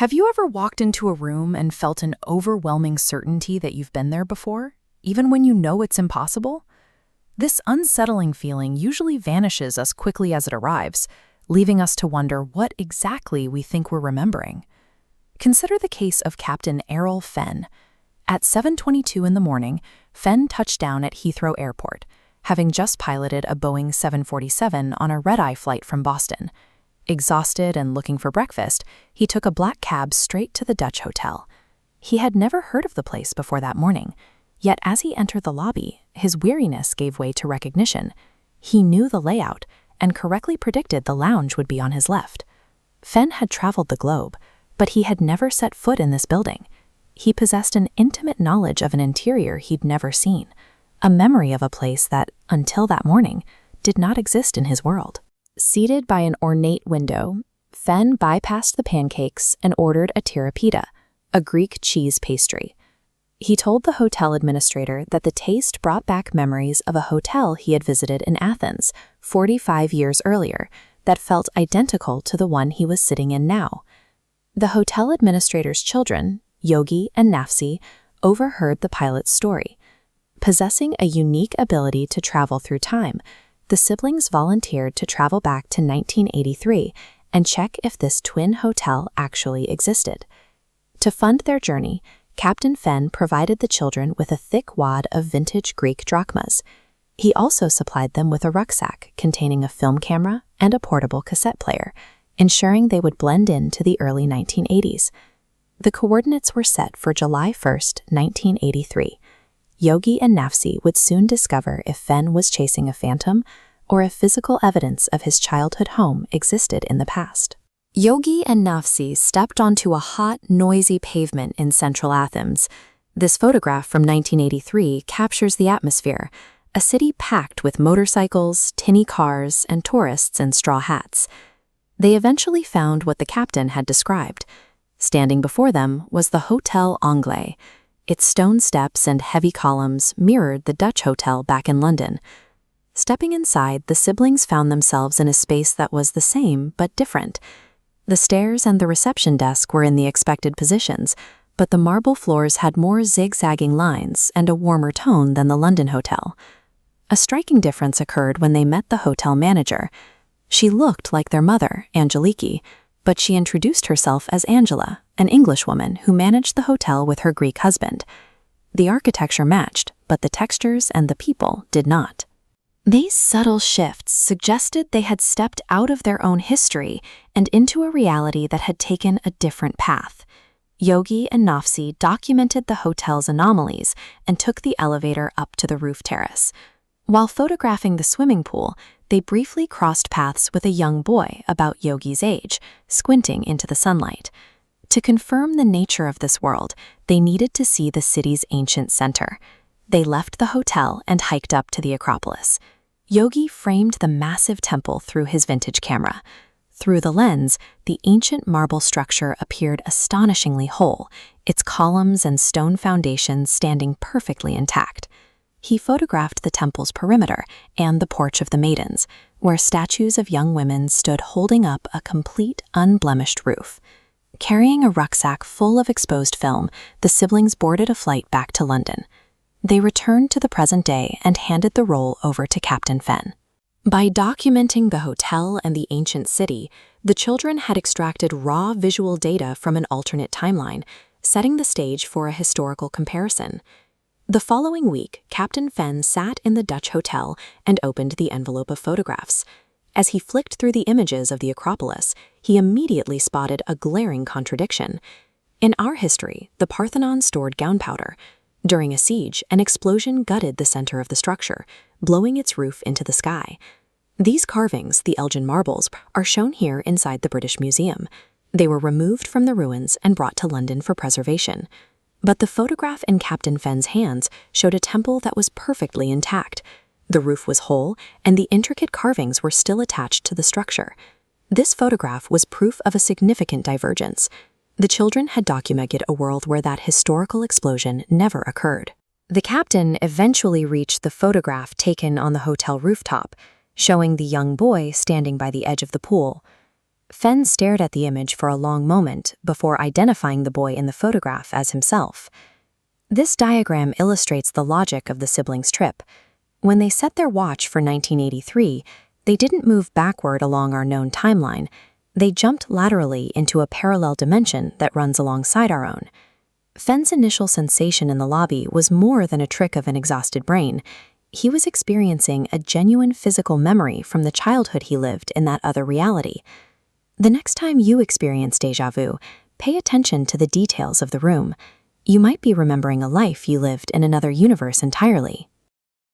Have you ever walked into a room and felt an overwhelming certainty that you've been there before, even when you know it's impossible? This unsettling feeling usually vanishes as quickly as it arrives, leaving us to wonder what exactly we think we're remembering. Consider the case of Captain Errol Fenn. At 7:22 in the morning, Fenn touched down at Heathrow Airport, having just piloted a Boeing 747 on a red-eye flight from Boston. Exhausted and looking for breakfast, he took a black cab straight to the Dutch hotel. He had never heard of the place before that morning, yet as he entered the lobby, his weariness gave way to recognition. He knew the layout and correctly predicted the lounge would be on his left. Fenn had traveled the globe, but he had never set foot in this building. He possessed an intimate knowledge of an interior he'd never seen, a memory of a place that, until that morning, did not exist in his world. Seated by an ornate window, Fenn bypassed the pancakes and ordered a tirapita, a Greek cheese pastry. He told the hotel administrator that the taste brought back memories of a hotel he had visited in Athens 45 years earlier that felt identical to the one he was sitting in now. The hotel administrator's children, Yogi and Nafsi, overheard the pilot's story. Possessing a unique ability to travel through time, the siblings volunteered to travel back to 1983 and check if this twin hotel actually existed. To fund their journey, Captain Fenn provided the children with a thick wad of vintage Greek drachmas. He also supplied them with a rucksack containing a film camera and a portable cassette player, ensuring they would blend into the early 1980s. The coordinates were set for July 1, 1983. Yogi and Nafsi would soon discover if Fenn was chasing a phantom or if physical evidence of his childhood home existed in the past. Yogi and Nafsi stepped onto a hot, noisy pavement in central Athens. This photograph from 1983 captures the atmosphere, a city packed with motorcycles, tinny cars, and tourists in straw hats. They eventually found what the captain had described. Standing before them was the Hotel Anglais. Its stone steps and heavy columns mirrored the Dutch hotel back in London. Stepping inside, the siblings found themselves in a space that was the same but different. The stairs and the reception desk were in the expected positions, but the marble floors had more zigzagging lines and a warmer tone than the London hotel. A striking difference occurred when they met the hotel manager. She looked like their mother, Angeliki, but she introduced herself as Angela, an Englishwoman who managed the hotel with her Greek husband. The architecture matched, but the textures and the people did not. These subtle shifts suggested they had stepped out of their own history and into a reality that had taken a different path. Yogi and Nafsi documented the hotel's anomalies and took the elevator up to the roof terrace. While photographing the swimming pool, they briefly crossed paths with a young boy about Yogi's age, squinting into the sunlight. To confirm the nature of this world, they needed to see the city's ancient center. They left the hotel and hiked up to the Acropolis. Yogi framed the massive temple through his vintage camera. Through the lens, the ancient marble structure appeared astonishingly whole, its columns and stone foundations standing perfectly intact. He photographed the temple's perimeter and the Porch of the Maidens, where statues of young women stood holding up a complete, unblemished roof. Carrying a rucksack full of exposed film, the siblings boarded a flight back to London. They returned to the present day and handed the role over to Captain Fenn. By documenting the hotel and the ancient city, the children had extracted raw visual data from an alternate timeline, setting the stage for a historical comparison. The following week, Captain Fenn sat in the Dutch hotel and opened the envelope of photographs. As he flicked through the images of the Acropolis, he immediately spotted a glaring contradiction. In our history, the Parthenon stored gunpowder. During a siege, an explosion gutted the center of the structure, blowing its roof into the sky. These carvings, the Elgin marbles, are shown here inside the British Museum. They were removed from the ruins and brought to London for preservation. But the photograph in Captain Fenn's hands showed a temple that was perfectly intact. The roof was whole, and the intricate carvings were still attached to the structure. This photograph was proof of a significant divergence. The children had documented a world where that historical explosion never occurred. The captain eventually reached the photograph taken on the hotel rooftop, showing the young boy standing by the edge of the pool. Fen stared at the image for a long moment before identifying the boy in the photograph as himself. This diagram illustrates the logic of the siblings' trip. When they set their watch for 1983, they didn't move backward along our known timeline. They jumped laterally into a parallel dimension that runs alongside our own. Fen's initial sensation in the lobby was more than a trick of an exhausted brain. He was experiencing a genuine physical memory from the childhood he lived in that other reality. The next time you experience déjà vu, pay attention to the details of the room. You might be remembering a life you lived in another universe entirely.